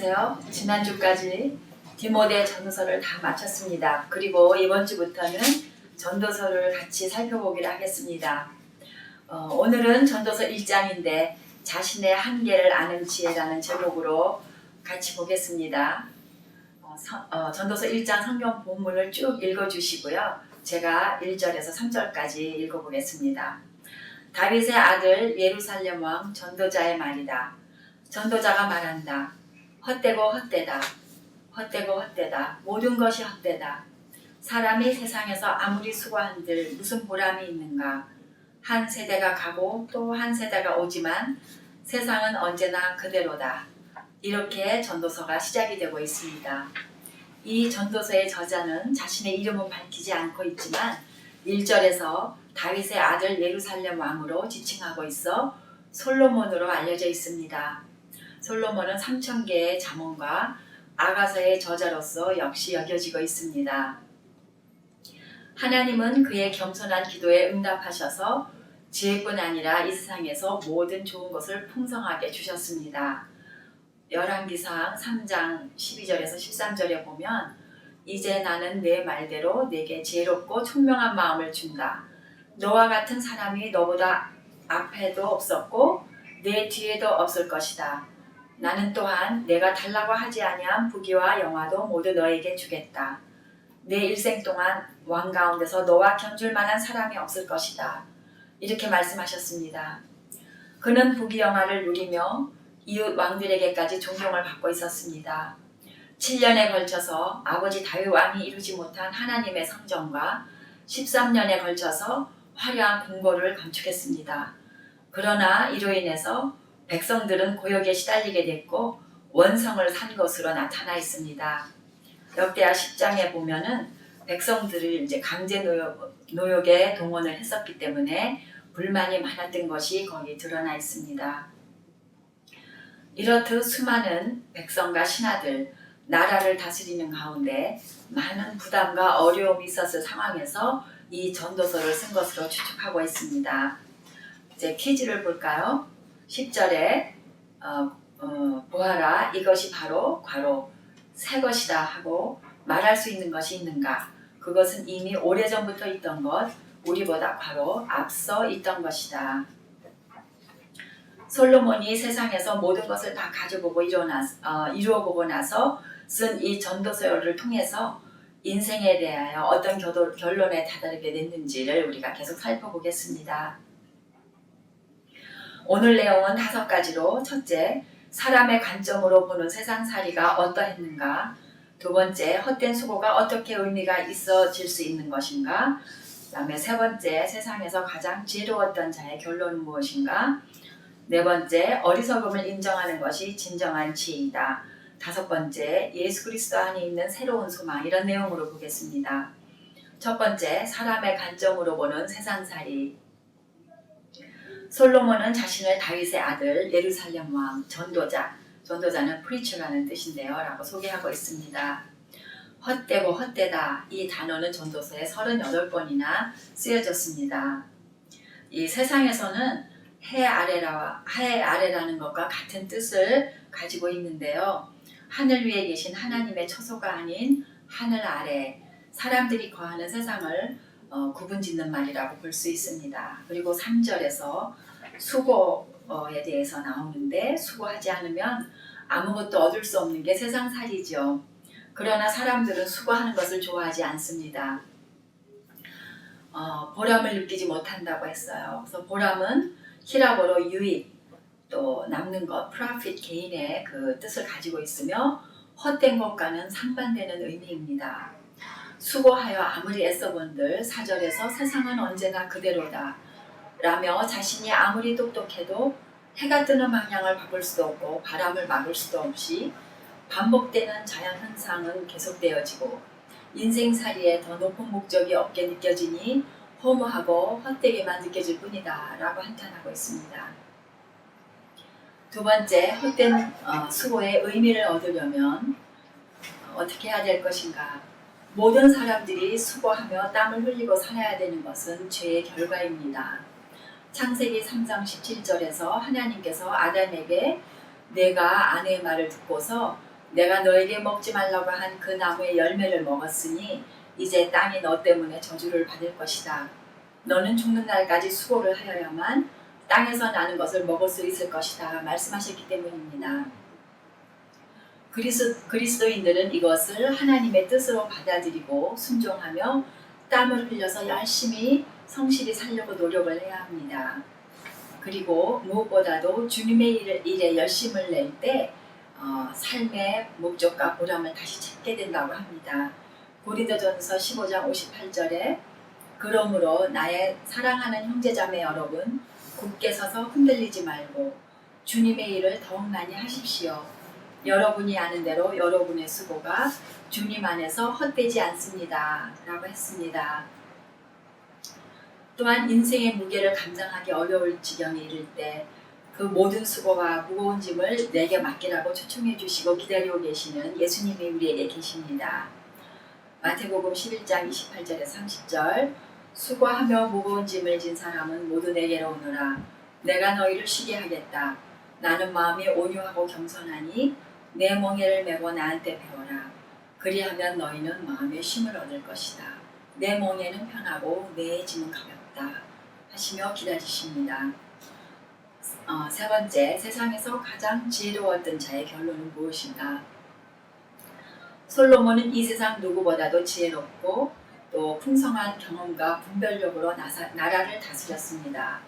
안녕하세요. 지난주까지 디모데 전도서를 다 마쳤습니다. 그리고 이번 주부터는 전도서를 같이 살펴보기로 하겠습니다. 오늘은 전도서 1장인데 자신의 한계를 아는 지혜라는 제목으로 같이 보겠습니다. 전도서 1장 성경 본문을 쭉 읽어주시고요. 제가 1절에서 3절까지 읽어보겠습니다. 다윗의 아들 예루살렘 왕 전도자의 말이다. 전도자가 말한다. 헛되고 헛되다. 헛되고 헛되다. 모든 것이 헛되다. 사람이 세상에서 아무리 수고한들 무슨 보람이 있는가. 한 세대가 가고 또 한 세대가 오지만 세상은 언제나 그대로다. 이렇게 전도서가 시작이 되고 있습니다. 이 전도서의 저자는 자신의 이름은 밝히지 않고 있지만 1절에서 다윗의 아들 예루살렘 왕으로 지칭하고 있어 솔로몬으로 알려져 있습니다. 솔로몬은 3000개의 잠언과 아가서의 저자로서 역시 여겨지고 있습니다. 하나님은 그의 겸손한 기도에 응답하셔서 지혜뿐 아니라 이 세상에서 모든 좋은 것을 풍성하게 주셨습니다. 열왕기상 3장 12절에서 13절에 보면 이제 나는 내 말대로 내게 지혜롭고 총명한 마음을 준다. 너와 같은 사람이 너보다 앞에도 없었고 내 뒤에도 없을 것이다. 나는 또한 내가 달라고 하지 아니한 부귀와 영화도 모두 너에게 주겠다. 내 일생 동안 왕 가운데서 너와 견줄 만한 사람이 없을 것이다. 이렇게 말씀하셨습니다. 그는 부귀 영화를 누리며 이웃 왕들에게까지 존경을 받고 있었습니다. 7년에 걸쳐서 아버지 다윗 왕이 이루지 못한 하나님의 성전과 13년에 걸쳐서 화려한 궁궐을 건축했습니다. 그러나 이로 인해서 백성들은 고역에 시달리게 됐고 원성을 산 것으로 나타나 있습니다. 역대하 10장에 보면은 백성들을 이제 강제 노역에 동원을 했었기 때문에 불만이 많았던 것이 거기 드러나 있습니다. 이렇듯 수많은 백성과 신하들, 나라를 다스리는 가운데 많은 부담과 어려움이 있었을 상황에서 이 전도서를 쓴 것으로 추측하고 있습니다. 이제 퀴즈를 볼까요? 10절에 보아라 이것이 바로 괄호 새 것이다 하고 말할 수 있는 것이 있는가? 그것은 이미 오래전부터 있던 것, 우리보다 괄호 앞서 있던 것이다. 솔로몬이 세상에서 모든 것을 다 가져보고 이루어보고 나서 쓴 이 전도서를 통해서 인생에 대하여 어떤 결론에 다다르게 됐는지를 우리가 계속 살펴보겠습니다. 오늘 내용은 5가지로 첫째, 사람의 관점으로 보는 세상살이가 어떠했는가. 두 번째, 헛된 수고가 어떻게 의미가 있어질 수 있는 것인가. 그 다음에 세 번째, 세상에서 가장 지혜로웠던 자의 결론은 무엇인가. 네 번째, 어리석음을 인정하는 것이 진정한 지혜이다. 5번째, 예수 그리스도 안에 있는 새로운 소망. 이런 내용으로 보겠습니다. 첫 번째, 사람의 관점으로 보는 세상살이. 솔로몬은 자신을 다윗의 아들 예루살렘 왕 전도자는 preacher라는 뜻인데요 라고 소개하고 있습니다. 헛되고 헛되다 이 단어는 전도서에 38번이나 쓰여졌습니다. 이 세상에서는 해 아래라는 것과 같은 뜻을 가지고 있는데요. 하늘 위에 계신 하나님의 처소가 아닌 하늘 아래 사람들이 거하는 세상을 구분짓는 말이라고 볼 수 있습니다. 그리고 3절에서 수고에 대해서 나오는데 수고하지 않으면 아무것도 얻을 수 없는 게 세상살이죠. 그러나 사람들은 수고하는 것을 좋아하지 않습니다. 보람을 느끼지 못한다고 했어요. 그래서 보람은 히라보로 유익, 또 남는 것, profit, gain의 그 뜻을 가지고 있으며 헛된 것과는 상반되는 의미입니다. 수고하여 아무리 애써본들 4절에서 세상은 언제나 그대로다 라며 자신이 아무리 똑똑해도 해가 뜨는 방향을 바꿀 수도 없고 바람을 막을 수도 없이 반복되는 자연현상은 계속되어지고 인생살이에 더 높은 목적이 없게 느껴지니 허무하고 헛되게만 느껴질 뿐이다 라고 한탄하고 있습니다. 두 번째, 헛된 수고의 의미를 얻으려면 어떻게 해야 될 것인가. 모든 사람들이 수고하며 땀을 흘리고 살아야 되는 것은 죄의 결과입니다. 창세기 3장 17절에서 하나님께서 아담에게 내가 아내의 말을 듣고서 내가 너에게 먹지 말라고 한 그 나무의 열매를 먹었으니 이제 땅이 너 때문에 저주를 받을 것이다. 너는 죽는 날까지 수고를 하여야만 땅에서 나는 것을 먹을 수 있을 것이다 말씀하셨기 때문입니다. 그리스도인들은 이것을 하나님의 뜻으로 받아들이고 순종하며 땀을 흘려서 열심히 성실히 살려고 노력을 해야 합니다. 그리고 무엇보다도 주님의 일에 열심을 낼 때 삶의 목적과 보람을 다시 찾게 된다고 합니다. 고린도전서 15장 58절에 그러므로 나의 사랑하는 형제자매 여러분 굳게 서서 흔들리지 말고 주님의 일을 더욱 많이 하십시오. 여러분이 아는 대로 여러분의 수고가 주님 안에서 헛되지 않습니다. 라고 했습니다. 또한 인생의 무게를 감당하기 어려울 지경에 이를 때 그 모든 수고와 무거운 짐을 내게 맡기라고 초청해 주시고 기다리고 계시는 예수님이 우리에게 계십니다. 마태복음 11장 28절에 30절 수고하며 무거운 짐을 진 사람은 모두 내게로 오너라. 내가 너희를 쉬게 하겠다. 나는 마음이 온유하고 겸손하니 내 멍에를 메고 나한테 배워라. 그리하면 너희는 마음의 쉼을 얻을 것이다. 내 멍에는 편하고 내 짐은 가볍다 하시며 기다리십니다. 세 번째, 세상에서 가장 지혜로웠던 자의 결론은 무엇인가? 솔로몬은 이 세상 누구보다도 지혜롭고 또 풍성한 경험과 분별력으로 나라를 다스렸습니다.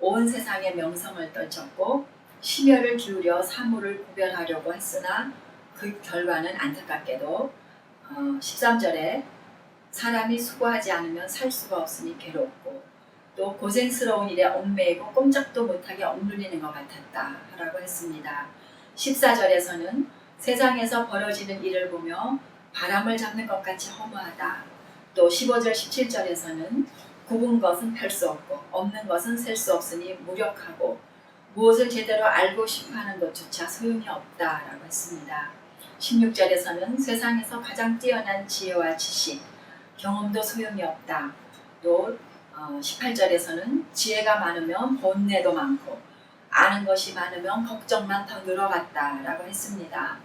온 세상의 명성을 떨쳤고 심혈을 기울여 사물을 구별하려고 했으나 그 결과는 안타깝게도 13절에 사람이 수고하지 않으면 살 수가 없으니 괴롭고 또 고생스러운 일에 얽매이고 꼼짝도 못하게 억눌리는 것 같았다 라고 했습니다. 14절에서는 세상에서 벌어지는 일을 보며 바람을 잡는 것 같이 허무하다. 또 15절 17절에서는 굽은 것은 펼 수 없고 없는 것은 셀 수 없으니 무력하고 무엇을 제대로 알고 싶어하는 것조차 소용이 없다라고 했습니다. 16절에서는 세상에서 가장 뛰어난 지혜와 지식, 경험도 소용이 없다. 또 18절에서는 지혜가 많으면 본내도 많고 아는 것이 많으면 걱정만 더 늘어갔다라고 했습니다.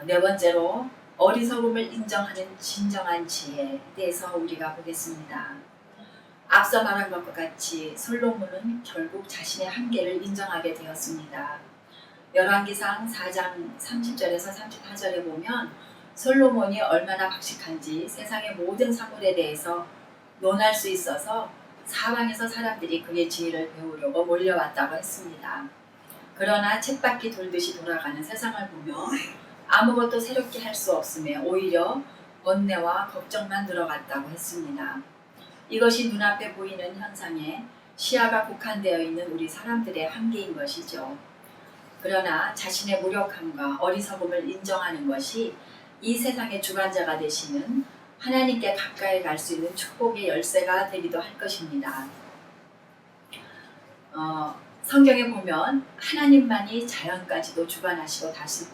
네 번째로 어리석음을 인정하는 진정한 지혜에 대해서 우리가 보겠습니다. 앞서 말한 것과 같이 솔로몬은 결국 자신의 한계를 인정하게 되었습니다. 열왕기상 4장 30절에서 34절에 보면 솔로몬이 얼마나 박식한지 세상의 모든 사물에 대해서 논할 수 있어서 사방에서 사람들이 그의 지혜를 배우려고 몰려왔다고 했습니다. 그러나 쳇바퀴 돌듯이 돌아가는 세상을 보며 아무것도 새롭게 할 수 없음에 오히려 번뇌와 걱정만 늘어갔다고 했습니다. 이것이 눈앞에 보이는 현상에 시야가 국한되어 있는 우리 사람들의 한계인 것이죠. 그러나 자신의 무력함과 어리석음을 인정하는 것이 이 세상의 주관자가 되시는 하나님께 가까이 갈 수 있는 축복의 열쇠가 되기도 할 것입니다. 성경에 보면 하나님만이 자연까지도 주관하시고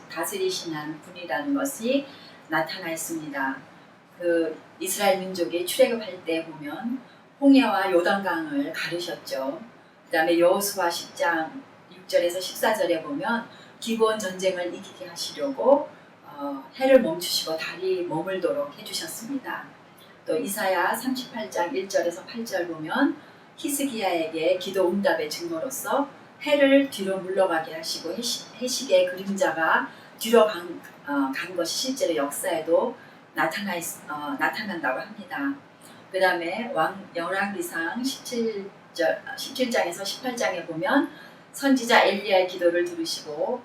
다스리시는 분이라는 것이 나타나 있습니다. 그 이스라엘 민족이 출애굽할 때 보면 홍해와 요단강을 가르셨죠. 그 다음에 여호수아 10장 6절에서 14절에 보면 기브온 전쟁을 이기게 하시려고 해를 멈추시고 달이 머물도록 해주셨습니다. 또 이사야 38장 1절에서 8절 보면 히스기야에게 기도 응답의 증거로서 해를 뒤로 물러가게 하시고 해식의 그림자가 뒤로 간 것이 실제로 역사에도 나타난다고 합니다. 그 다음에 열왕기상 17장에서 18장에 보면 선지자 엘리야의 기도를 들으시고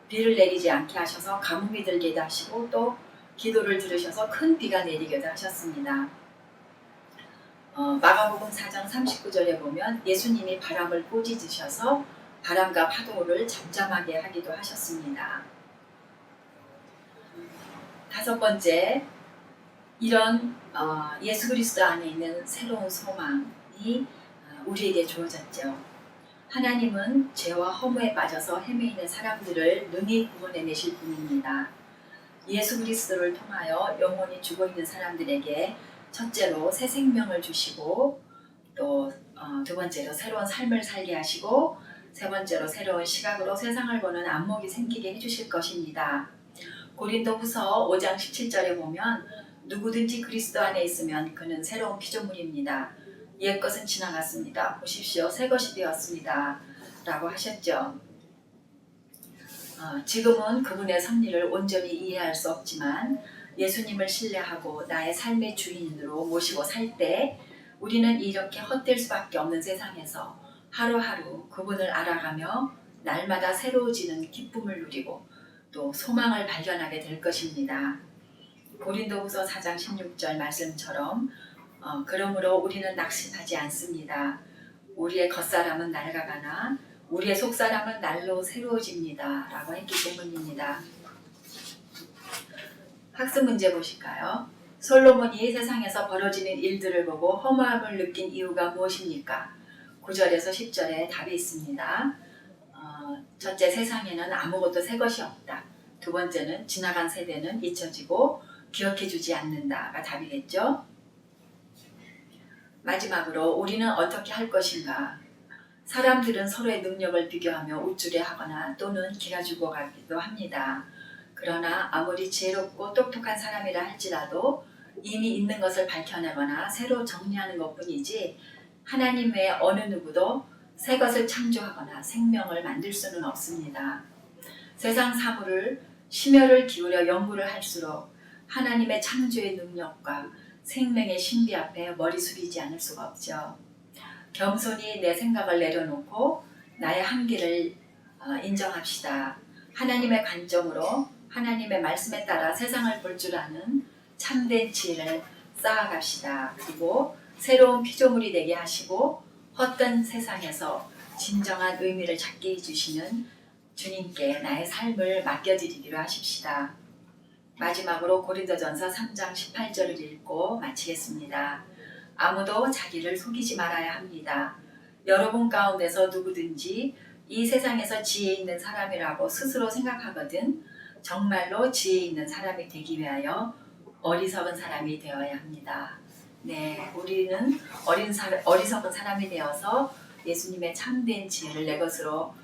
비를 내리지 않게 하셔서 가뭄이 들게 하시고 또 기도를 들으셔서 큰 비가 내리기도 하셨습니다. 마가복음 4장 39절에 보면 예수님이 바람을 꾸짖으셔서 바람과 파도를 잠잠하게 하기도 하셨습니다. 다섯 번째, 이런 예수 그리스도 안에 있는 새로운 소망이 우리에게 주어졌죠. 하나님은 죄와 허무에 빠져서 헤매이는 사람들을 능히 구원해내실 분입니다. 예수 그리스도를 통하여 영혼이 죽어있는 사람들에게 첫째로 새 생명을 주시고 또 두 번째로 새로운 삶을 살게 하시고 세 번째로 새로운 시각으로 세상을 보는 안목이 생기게 해주실 것입니다. 고린도후서 5장 17절에 보면 누구든지 그리스도 안에 있으면 그는 새로운 피조물입니다. 옛 것은 지나갔습니다. 보십시오. 새 것이 되었습니다. 라고 하셨죠. 지금은 그분의 섭리를 온전히 이해할 수 없지만 예수님을 신뢰하고 나의 삶의 주인으로 모시고 살 때 우리는 이렇게 헛될 수밖에 없는 세상에서 하루하루 그분을 알아가며 날마다 새로워지는 기쁨을 누리고 또 소망을 발견하게 될 것입니다. 고린도후서 4장 16절 말씀처럼 그러므로 우리는 낙심하지 않습니다. 우리의 겉사람은 낡아가나 우리의 속사람은 날로 새로워집니다. 라고 했기 때문입니다. 학습 문제 보실까요? 솔로몬이 세상에서 벌어지는 일들을 보고 허무함을 느낀 이유가 무엇입니까? 9절에서 10절에 답이 있습니다. 첫째, 세상에는 아무것도 새 것이 없다. 두 번째는 지나간 세대는 잊혀지고 기억해주지 않는다가 답이겠죠. 마지막으로 우리는 어떻게 할 것인가? 사람들은 서로의 능력을 비교하며 우쭐해하거나 또는 기가 죽어가기도 합니다. 그러나 아무리 지혜롭고 똑똑한 사람이라 할지라도 이미 있는 것을 밝혀내거나 새로 정리하는 것뿐이지 하나님 외에 어느 누구도 새 것을 창조하거나 생명을 만들 수는 없습니다. 세상 사물을 심혈을 기울여 연구를 할수록 하나님의 창조의 능력과 생명의 신비 앞에 머리 숙이지 않을 수가 없죠. 겸손히 내 생각을 내려놓고 나의 한계를 인정합시다. 하나님의 관점으로 하나님의 말씀에 따라 세상을 볼 줄 아는 참된 지혜를 쌓아갑시다. 그리고 새로운 피조물이 되게 하시고 헛된 세상에서 진정한 의미를 찾게 해주시는 주님께 나의 삶을 맡겨드리기로 하십시다. 마지막으로 고린도전서 3장 18절을 읽고 마치겠습니다. 아무도 자기를 속이지 말아야 합니다. 여러분 가운데서 누구든지 이 세상에서 지혜 있는 사람이라고 스스로 생각하거든 정말로 지혜 있는 사람이 되기 위하여 어리석은 사람이 되어야 합니다. 네, 우리는 어리석은 사람이 되어서 예수님의 참된 지혜를 내 것으로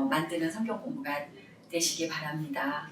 만드는 성경 공부가 되시기 바랍니다.